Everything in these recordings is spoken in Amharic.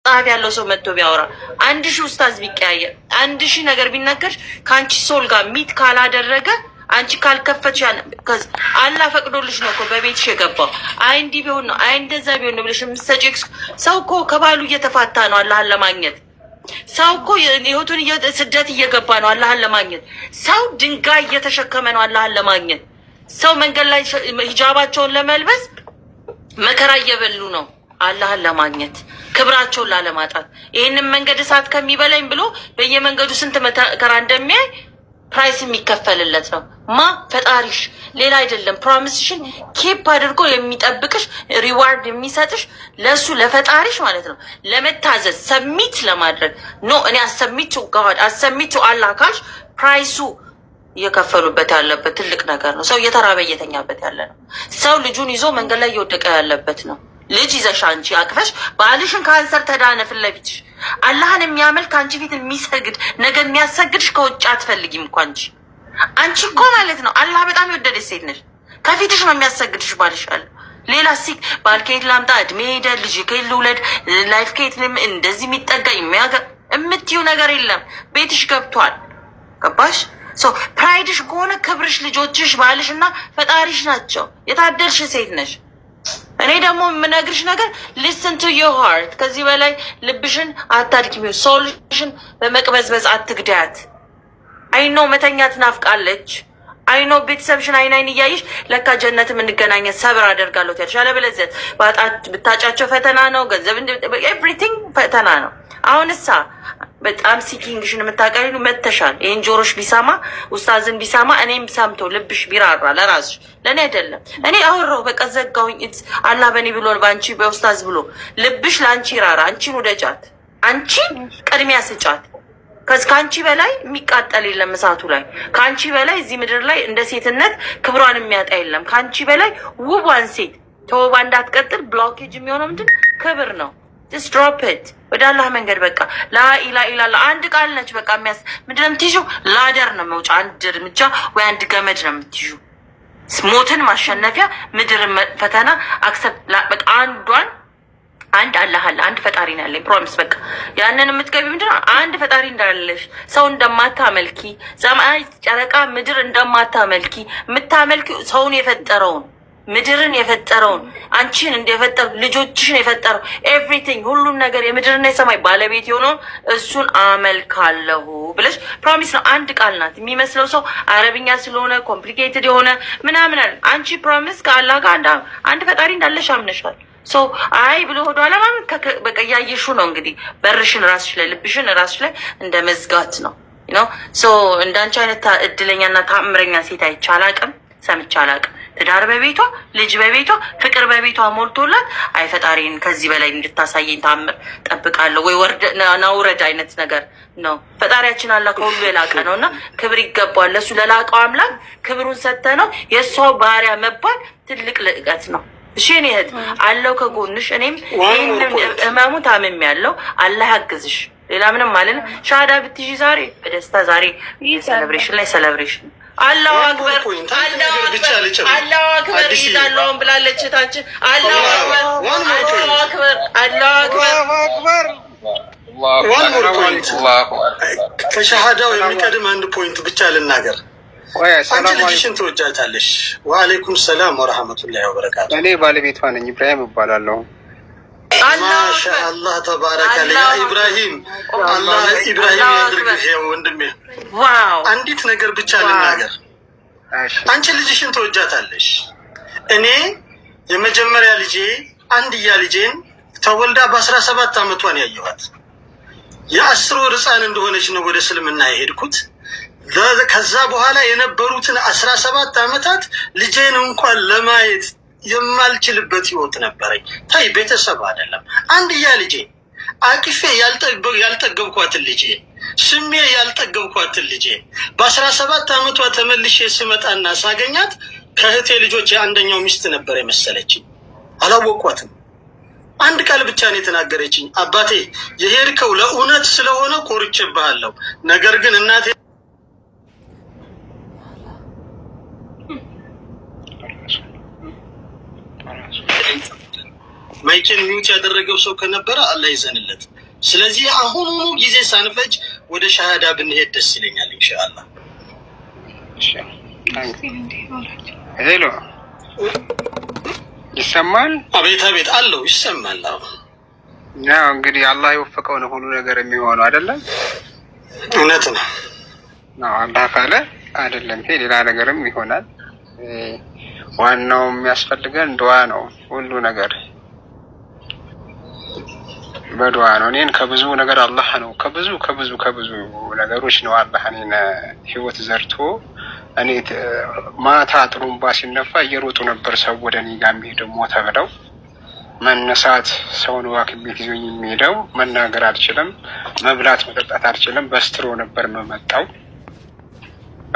ጣፍ ያለው ሰው መጥቶ ቢያወራ 1000 ኡስታዝ ቢቀያየር 1000 ነገር ቢነገር ካንቺ ሶል ጋር ሚት ካላደረገ አንቺ ካልከፈትሽ አላህ ፈቅዶልሽ ነው እኮ በቤትሽ የገባው። አይ እንዲህ ቢሆን ነው አይ እንደዛ ቢሆን ነው ብለሽ የምትሰጪው ሰው እኮ ከባሉ እየተፋታ ነው አላህን ለማግኘት። ሰው እኮ ህይወቱን ስደት እየገባ ነው አላህን ለማግኘት። ሰው ድንጋይ እየተሸከመ ነው አላህን ለማግኘት። ሰው መንገድ ላይ ሂጃባቸውን ለመልበስ መከራ እየበሉ ነው አላህን ለማግኘት፣ ክብራቸውን ላለማጣት። ይህንን መንገድ እሳት ከሚበላኝ ብሎ በየመንገዱ ስንት መከራ እንደሚያይ ፕራይስ የሚከፈልለት ነው። ፈጣሪሽ ሌላ አይደለም። ፕሮሚስሽን ኬፕ አድርጎ የሚጠብቅሽ ሪዋርድ የሚሰጥሽ ለሱ ለፈጣሪሽ ማለት ነው። ለመታዘዝ ሰሚት ለማድረግ ኖ እኔ አሰሚቱ ጋድ አሰሚቱ አላህ ካልሽ ፕራይሱ እየከፈሉበት ያለበት ትልቅ ነገር ነው። ሰው እየተራበ እየተኛበት ያለ ነው። ሰው ልጁን ይዞ መንገድ ላይ እየወደቀ ያለበት ነው። ልጅ ይዘሽ አንቺ አቅፈሽ ባልሽን ካንሰር ተዳነ ፊት ለፊትሽ አላህን የሚያመልክ አንቺ ፊት የሚሰግድ ነገ የሚያሰግድሽ ከውጭ አትፈልጊም እኮ አንቺ እኮ ማለት ነው አላህ በጣም የወደደች ሴት ነሽ። ከፊትሽ ነው የሚያሰግድሽ ባልሽ አለ። ሌላ ሲክ ባልኬት ላምጣ እድሜ ሄደ ልጅ ከይል ልውለድ ላይፍ ኬት እንደዚህ የሚጠጋ የምትዩ ነገር የለም። ቤትሽ ገብቷል። ገባሽ? ፕራይድሽ ከሆነ ክብርሽ ልጆችሽ ባልሽ እና ፈጣሪሽ ናቸው። የታደልሽ ሴት ነሽ። እኔ ደግሞ የምነግርሽ ነገር ሊስን ቱ ዮር ሃርት። ከዚህ በላይ ልብሽን አታድክሚው። ሶልሽን በመቅበዝበዝ አትግዳያት። አይኖ መተኛት ናፍቃለች። አይኖ ቤተሰብሽን አይን እያይሽ ለካ ጀነትም እንገናኘት ሰብር አደርጋለሁ ትያለሽ። አለበለዚያ ብታጫቸው ፈተና ነው። ገንዘብ ኤቭሪቲንግ ፈተና ነው። አሁንሳ በጣም ሲኪንግሽን የምታቀሪሉ መተሻል። ይህን ጆሮሽ ቢሰማ ኡስታዝን ቢሰማ እኔም ሰምቶ ልብሽ ቢራራ ለራስሽ ለእኔ አይደለም። እኔ አወራሁ በቃ ዘጋሁኝ። አላህ በእኔ ብሎ በአንቺ በኡስታዝ ብሎ ልብሽ ለአንቺ ይራራ። አንቺን ውደጃት። አንቺን ቅድሚያ ስጫት። ከአንቺ በላይ የሚቃጠል የለም እሳቱ ላይ። ከአንቺ በላይ እዚህ ምድር ላይ እንደ ሴትነት ክብሯን የሚያጣ የለም። ከአንቺ በላይ ውቧን ሴት ተውባ እንዳትቀጥል ብሎኬጅ የሚሆነው ምንድን ክብር ነው። just drop it ወደ አላህ መንገድ በቃ ላኢላ ኢላላ አንድ ቃል ነች። በቃ ምንድን ነው የምትይዥው? ላደር ነው መውጫ አንድ እርምጃ ወይ አንድ ገመድ ነው የምትይዥው። ሞትን ማሸነፊያ ምድር ፈተና አክሰፕት በቃ አንድ አላህ አለ። አንድ ፈጣሪ ነው ያለኝ ፕሮሚስ። በቃ ያንን የምትገቢ ምንድነው አንድ ፈጣሪ እንዳለሽ ሰው እንደማታመልኪ ሰማይ ጨረቃ ምድር እንደማታመልኪ የምታመልኪ ሰውን የፈጠረውን ምድርን የፈጠረውን አንቺን እንደፈጠሩ ልጆችሽን የፈጠረው ኤቭሪቲንግ ሁሉም ነገር የምድርና የሰማይ ባለቤት የሆነውን እሱን አመልካለሁ ብለሽ ፕሮሚስ ነው። አንድ ቃል ናት። የሚመስለው ሰው አረብኛ ስለሆነ ኮምፕሊኬትድ የሆነ ምናምን አለ። አንቺ ፕሮሚስ ከአላህ ጋር አንድ ፈጣሪ እንዳለሽ አምነሻል። አይ ብሎ ሆዶ አለማመን በቃ እያየሹ ነው እንግዲህ በርሽን ራስሽ ላይ ልብሽን ራስሽ ላይ እንደ መዝጋት ነው ነው። እንዳንቺ አይነት እድለኛና ታምረኛ ሴት አይቼ አላቅም፣ ሰምቼ አላቅም። ትዳር በቤቷ ልጅ በቤቷ ፍቅር በቤቷ ሞልቶላት አይ ፈጣሪን ከዚህ በላይ እንድታሳየኝ ታምር ጠብቃለሁ ወይ ናውረድ አይነት ነገር ነው። ፈጣሪያችን አላህ ከሁሉ የላቀ ነው እና ክብር ይገባዋል። ለሱ ለላቀው አምላክ ክብሩን ሰጥተ ነው የእሷ ባሪያ መባል ትልቅ ልዕቀት ነው። እሺ እኔ እህት አለው ከጎንሽ። እኔም ህመሙ ታምም ያለው አላህ ያግዝሽ። ሌላ ምንም ማለት ነው። ሻዳ ብትይዢ ዛሬ በደስታ ዛሬ ሴሌብሬሽን ላይ ሴሌብሬሽን አላሁ አክበር አላሁ አክበር ይዛለውን ብላለች እህታችን። አላሁ አክበር አላሁ አክበር አላሁ አክበር። ከሻሃዳው የሚቀድም አንድ ፖይንት ብቻ ልናገር። አንቺ ልጅሽን ትወጃታለሽ? ወአለይኩም ሰላም ወረህመቱላሂ ወበረካቱ። እኔ ባለቤቷ ነኝ፣ ኢብራሂም እባላለሁ። ማሻአላህ ተባረከ ያ ኢብራሂም። አላህ ኢብራሂም ያድርግህ ወንድሜ። ዋው አንዲት ነገር ብቻ ልናገር። አንቺ ልጅሽን ትወጃታለሽ? እኔ የመጀመሪያ ልጄ አንድያ ልጄን ተወልዳ በ17 ዓመቷን ያየኋት የ10 ወር ህፃን እንደሆነች ነው ወደ እስልምና የሄድኩት። ከዛ በኋላ የነበሩትን 17 ዓመታት ልጄን እንኳን ለማየት የማልችልበት ህይወት ነበረኝ። ታይ ቤተሰብ አይደለም አንድያ ልጄ አቅፌ ያልጠገብኳትን ልጄ ስሜ ያልጠገብኳትን ልጄ በ17 ዓመቷ ተመልሼ ስመጣና ሳገኛት ከእህቴ ልጆች የአንደኛው ሚስት ነበር የመሰለችኝ። አላወቅኳትም። አንድ ቃል ብቻ ነው የተናገረችኝ። አባቴ የሄድከው ለእውነት ስለሆነ ኮርቼብሃለሁ፣ ነገር ግን እናቴ ማይክን ሚውት ያደረገው ሰው ከነበረ አላህ ይዘንለት። ስለዚህ አሁኑኑ ጊዜ ሳንፈጅ ወደ ሻሃዳ ብንሄድ ደስ ይለኛል ኢንሻአላህ። ሄሎ ይሰማል? አቤት አቤት አለው ይሰማል። ያው እንግዲህ አላህ የወፈቀው ነው ሁሉ ነገር የሚሆነው አይደለም? እውነት ነው። አላህ ካለ አይደለም ይሄ ሌላ ነገርም ይሆናል። ዋናው የሚያስፈልገን ዱዓ ነው። ሁሉ ነገር በዱዓ ነው። እኔን ከብዙ ነገር አላህ ነው ከብዙ ነገሮች ነው አላህ እኔን ህይወት ዘርቶ እኔ ማታ ጥሩምባ ሲነፋ እየሮጡ ነበር ሰው ወደ እኔ ጋር የሚሄደው ሞተ ብለው መነሳት ሰው ነው ሐኪም ቤት ይዞኝ የሚሄደው። መናገር አልችልም፣ መብላት መጠጣት አልችልም። በስትሮ ነበር የምመጣው።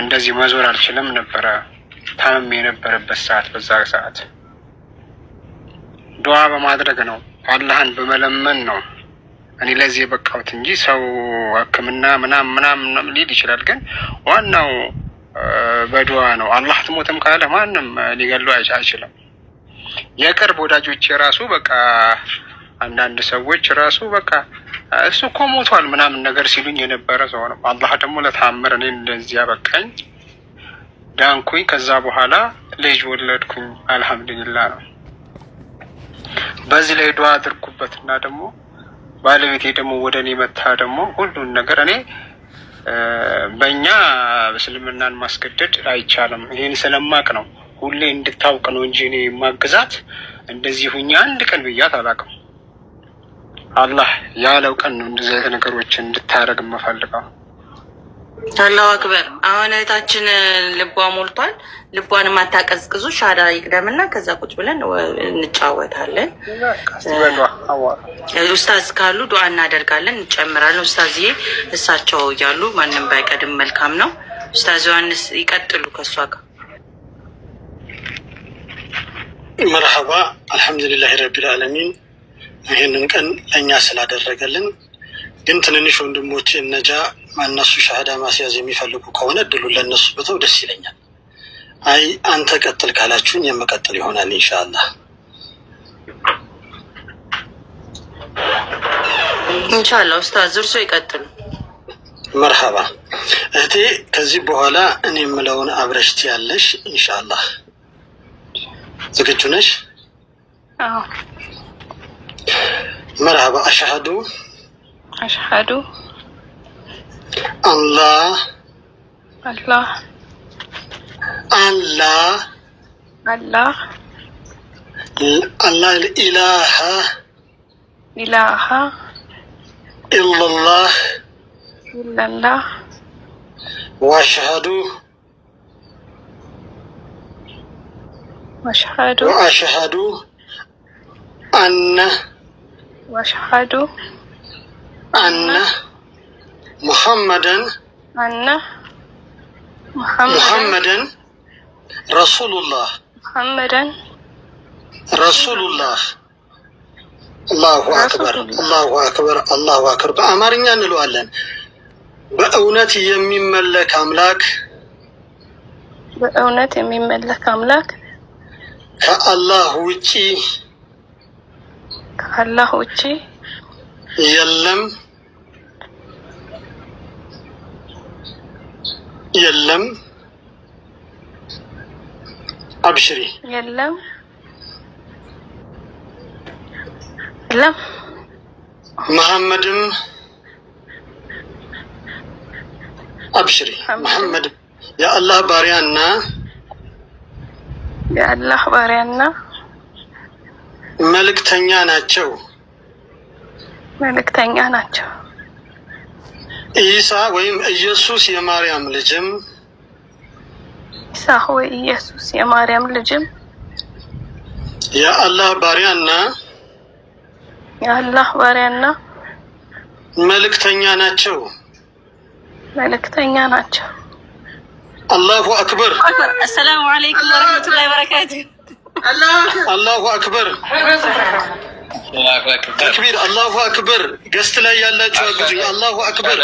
እንደዚህ መዞር አልችልም ነበረ። ታምሜ የነበረበት ሰዓት በዛ ሰዓት ዱዓ በማድረግ ነው አላህን በመለመን ነው እኔ ለዚህ የበቃሁት እንጂ ሰው ሕክምና ምናምን ሊል ይችላል። ግን ዋናው በዱዓ ነው። አላህ ትሞትም ካለ ማንም ሊገለው አይችልም። የቅርብ ወዳጆች የራሱ በቃ አንዳንድ ሰዎች ራሱ በቃ እሱ እኮ ሞቷል ምናምን ነገር ሲሉኝ የነበረ ሰው ነው። አላህ ደግሞ ለታምር እኔን እንደዚህ ያበቃኝ ዳንኩኝ። ከዛ በኋላ ልጅ ወለድኩኝ። አልሐምዱሊላህ ነው። በዚህ ላይ ዱዓ አድርጉበትና ደግሞ ባለቤቴ ደግሞ ወደ እኔ መታ ደግሞ ሁሉን ነገር እኔ በእኛ እስልምናን ማስገደድ አይቻልም። ይሄን ስለማቅ ነው ሁሌ እንድታውቅ ነው እንጂ እኔ ማግዛት እንደዚህ ሁኛ አንድ ቀን ብያት አላውቅም። አላህ ያለው ቀን ነው እንደዚህ አይነት ነገሮችን እንድታረግ የምፈልገው። አላሁ አክበር። አሁን እህታችን ልቧ ሞልቷል። ልቧን ማታቀዝቅዙ ሻዳ ይቅደምና ከዛ ቁጭ ብለን እንጫወታለን። ኡስታዝ ካሉ ዱዓ እናደርጋለን፣ እንጨምራለን። ኡስታዝዬ እሳቸው እያሉ ማንም ባይቀድም መልካም ነው። ኡስታዝ ዮሐንስ ይቀጥሉ ከሷ ጋር። መርሐባ አልሐምዱሊላህ ረቢል ዓለሚን ይህንን ቀን ለእኛ ስላደረገልን። ግን ትንንሽ ወንድሞች እነጃ እነሱ ሻሃዳ ማስያዝ የሚፈልጉ ከሆነ እድሉን ለእነሱ ብተው ደስ ይለኛል። አይ አንተ ቀጥል ካላችሁኝ የምቀጥል ይሆናል ኢንሻአላህ። ኢንሻአላህ ኡስታዝ እርሶ ይቀጥሉ። መርሐባ እህቴ፣ ከዚህ በኋላ እኔ የምለውን አብረሽ ትያለሽ ኢንሻአላህ። ዝግጁ ነሽ? አዎ። መርሐባ አሽሀዱ አላህ አላህ ኢላሃ ኢላላህ ወአሽሀዱ አነ ሙሐመደን ረሱሉላህ አላሁ አክበር አላሁ አክበር አላሁ አክበር። በአማርኛ እንለዋለን። በእውነት የሚመለክ አምላክ ከአላህ ውጪ የለም። አብሽሪ የለም። መሐመድም አብሽሪ መሐመድ የአላህ ባሪያና መልእክተኛ ናቸው። ኢሳ ወይም ኢየሱስ የማርያም ልጅም የአላህ ባሪያና መልእክተኛ ናቸው። አላሁ አክበር። አሰላሙ አለይኩም ወረህመቱላሂ ወበረካቱ። አላሁ አክበር ተክቢር። አላሁ አክበር። ገስት ላይ ያላችሁ አግዙኝ። አላሁ አክበር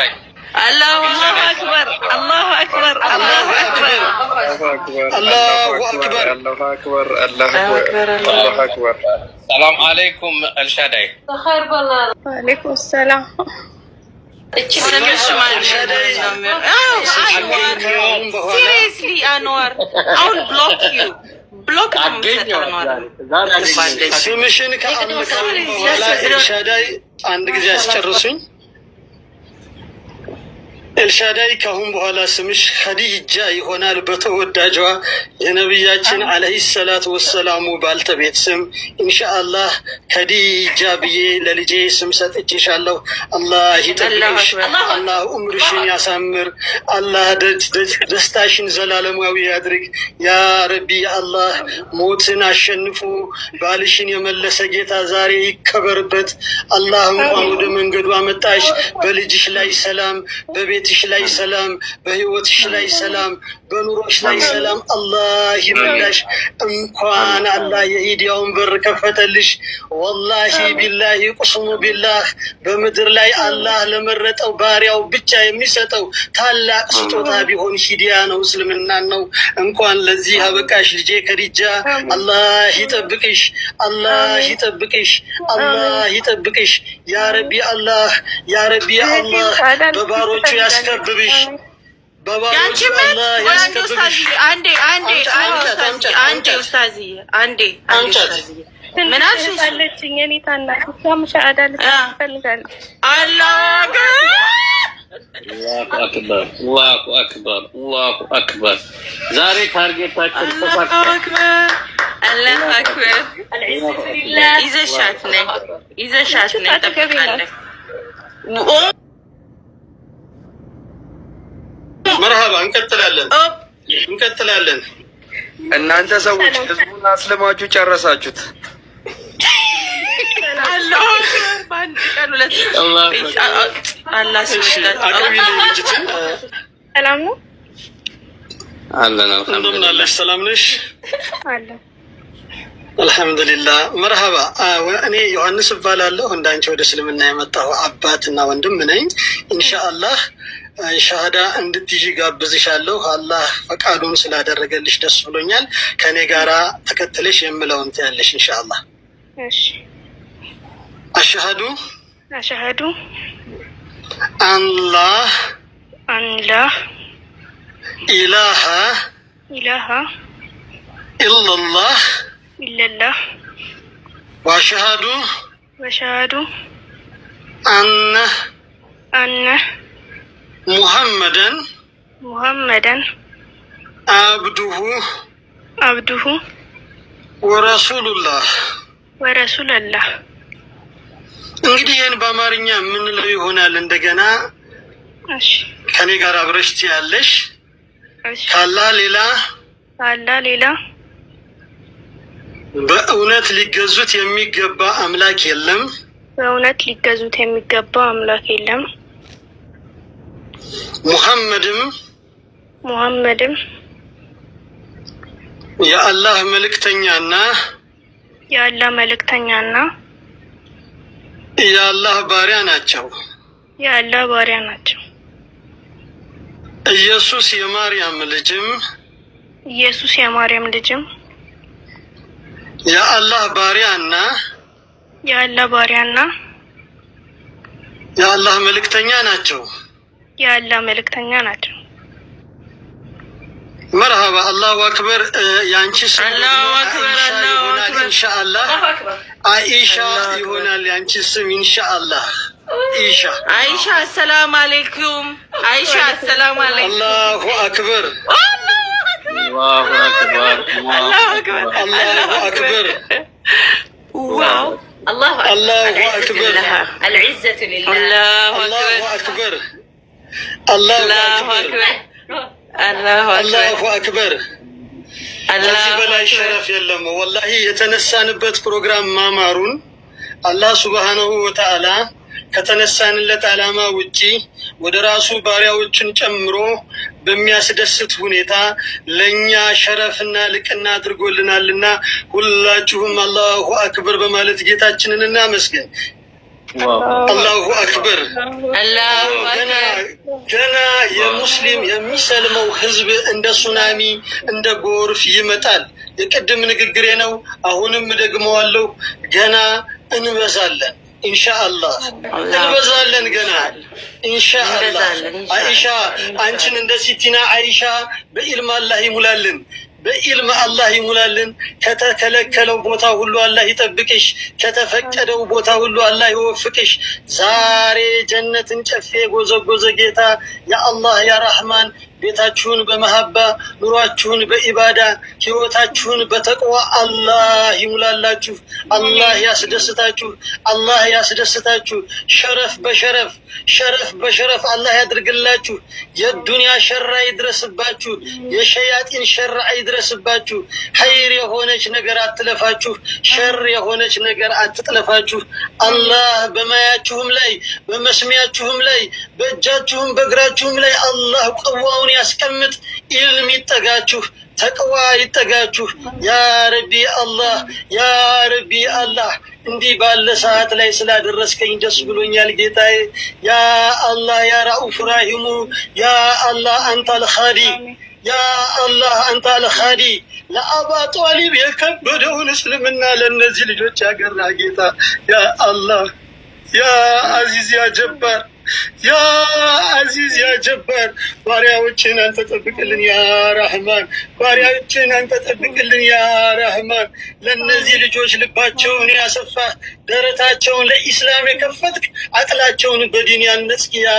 الله أكبر الله أكبر الله أكبر الله أكبر الله أكبر الله أكبر الله أكبر. السلام عليكم الشادي. خير بالله. وعليكم السلام. Seriously, Anwar, I will block you. Block Anwar. ስምሽን ከአልመካሪ በኋላ ኤልሻዳይ አንድ ጊዜ አስጨርሱኝ። ኤልሻዳይ ካሁን በኋላ ስምሽ ኸዲጃ ይሆናል በተወዳጇ የነብያችን አለይሂ ሰላቱ ወሰላሙ ባልተቤት ስም ኢንሻአላህ ኸዲጃ ብዬ ለልጄ ስም ሰጥቼሻለሁ። አላህ ይጠብቅሽ፣ አላህ ዑምርሽን ያሳምር፣ አላህ ደስታሽን ዘላለማዊ ያድርግ። ያ ረቢ አላህ ሞትን አሸንፎ ባልሽን የመለሰ ጌታ ዛሬ ይከበርበት። አላህ እንኳን ወደ መንገዱ አመጣሽ። በልጅሽ ላይ ሰላም፣ በቤትሽ ላይ ሰላም፣ በህይወትሽ ላይ ሰላም፣ በኑሮሽ ላይ ሰላም አላህ ይመላሽ። እንኳን አላህ የሂዳያውን በር ከፈተልሽ። ወላሂ ቢላሂ ቁስሙ ቢላህ በምድር ላይ አላህ ለመረጠው ባሪያው ብቻ የሚሰጠው ታላቅ ስጦታ ቢሆን ሂዳያ ነው፣ እስልምና ነው። እንኳን ለዚህ አበቃሽ ልጄ ኸዲጃ። አላህ ይጠብቅሽ፣ አላህ ይጠብቅሽ፣ አላህ ይጠብቅሽ። ያ ረቢ አላህ፣ ያ ረቢ አላህ በባሮቹ ያስከብብሽ። ያንቺ ምን አንዴ ኡስታዝዬ ምን አለችኝ? እኔ ታናሽ ሻሃዳ ልትፈልጋለች። አላሁ አክበር አላሁ አክበር አላሁ አክበር። ዛሬ ታርጌታችን ተሳክቷል። አላሁ አክበር። ይዘሻት ነኝ ጠብቃለሁ። መርሃባ እንቀጥላለን። እናንተ ሰዎች ህዝቡን አስልማችሁ ጨረሳችሁት። ሰላም ነው አለን። እንደምን አለሽ? ሰላም ነሽ? አለን አልሐምዱሊላህ። መርሃባ። እኔ ዮሐንስ እባላለሁ። እንዳንቺ ወደ እስልምና የመጣሁ አባትና ወንድም ነኝ። ኢንሻአላህ ሻሃዳ እንድትይዥ ጋብዝሻለሁ። አላህ ፈቃዱን ስላደረገልሽ ደስ ብሎኛል። ከኔ ጋራ ተከትለሽ የምለውን ትያለሽ ኢንሻአላህ። እሺ። አሽሀዱ አላህ ኢላሃ ኢላላህ ወአሽሀዱ አነ ሙሐመደን አብዱሁ ወረሱሉላህ። እንግዲህ ይህን በአማርኛ የምንለው ይሆናል። እንደገና ከኔ ጋር አብረሽ ትያለሽ። ከአላህ ሌላ በእውነት ሊገዙት የሚገባ አምላክ የለም። ሙሐመድም የአላህ መልእክተኛና የአላህ ባሪያ ናቸው። ኢየሱስ የማርያም ልጅም የአላህ ባሪያና የአላህ መልእክተኛ ናቸው። መርሃባ። አላሁ አክበር። ያንቺ ስም ኢንሻአላህ አይሻ ይሆናል። ያንቺ ስም ኢንሻአላህ አይሻ። አሰላሙ አለይኩም አይሻ። አሰላሙ አለይኩም። አላሁ አክበር አላሁ አክበር አላሁ አክበር ዋው አላሁ አክበር العزة لله الله أكبر الله أكبر الله أكبر ከዚህ በላይ ሸረፍ የለም። ወላሂ የተነሳንበት ፕሮግራም ማማሩን አላህ ሱብሃነሁ ወተዓላ ከተነሳንለት ዓላማ ውጪ ወደ ራሱ ባሪያዎችን ጨምሮ በሚያስደስት ሁኔታ ለኛ ሸረፍና ልቅና አድርጎልናልና ሁላችሁም አላሁ አክበር በማለት ጌታችንን እናመስግን። አላሁ አክበር። ገና የሙስሊም የሚሰልመው ህዝብ እንደ ሱናሚ እንደ ጎርፍ ይመጣል። የቅድም ንግግሬ ነው፣ አሁንም ደግመዋለሁ። ገና እንበዛለን ኢንሻአላህ፣ እንበዛለን ገና ኢንሻአላህ። አይሻ አንቺን እንደ ሲቲና አይሻ በኢልም አላህ ይሙላልን፣ በኢልም አላህ ይሙላልን። ከተከለከለው ቦታ ሁሉ አላህ ይጠብቅሽ፣ ከተፈቀደው ቦታ ሁሉ አላህ ይወፍቅሽ። ዛሬ ጀነትን ጨፌ ጎዘጎዘ ጌታ ያ አላህ ያ ረህማን ቤታችሁን በመሐባ ኑሯችሁን በኢባዳ ህይወታችሁን በተቅዋ አላህ ይሙላላችሁ። አላህ ያስደስታችሁ፣ አላህ ያስደስታችሁ። ሸረፍ በሸረፍ ሸረፍ በሸረፍ አላህ ያድርግላችሁ። የዱንያ ሸራ ይድረስባችሁ፣ የሸያጢን ሸራ አይድረስባችሁ። ኸይር የሆነች ነገር አትለፋችሁ፣ ሸር የሆነች ነገር አትጥለፋችሁ። አላህ በማያችሁም ላይ በመስሚያችሁም ላይ በእጃችሁም በእግራችሁም ላይ አላህ ቀዋውን ያስቀምጥ። ኢልም ይጠጋችሁ፣ ተቅዋ ይጠጋችሁ። ያ ረቢ አላህ፣ ያ ረቢ አላህ እንዲህ ባለ ሰዓት ላይ ስላደረስከኝ ደስ ብሎኛል ጌታዬ። ያ አላህ ያ ረኡፍ ራሂሙ ያ አላህ አንተ አልኻዲ ያ አላህ አንተ አልኻዲ ለአባ ጧሊብ የከበደውን እስልምና ለእነዚህ ልጆች ያገራ ጌታ ያ አላህ ያ አዚዝ ያ ጀባር ያ አዚዝ ያ ጀባር ባሪያዎችን አንተ ጠብቅልን ያ ረህማን፣ ባሪያዎችን አንተ ጠብቅልን ያ ረህማን። ለእነዚህ ልጆች ልባቸውን ያሰፋህ፣ ደረታቸውን ለኢስላም የከፈትክ፣ አቅላቸውን በዲን ያነጽክ ያ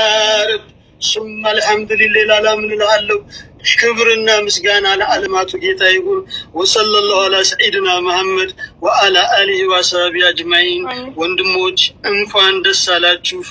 ረብ ሱማ አልሐምዱሊላህ ላላምን እልሃለሁ። ክብርና ምስጋና ለዓለማቱ ጌታ ይሁን። ወሰለላሁ ዐላ ሰይድና መሐመድ ወዐላ አሊሂ ወሰሐቢሂ አጅማኢን። ወንድሞች እንኳን ደስ አላችሁ።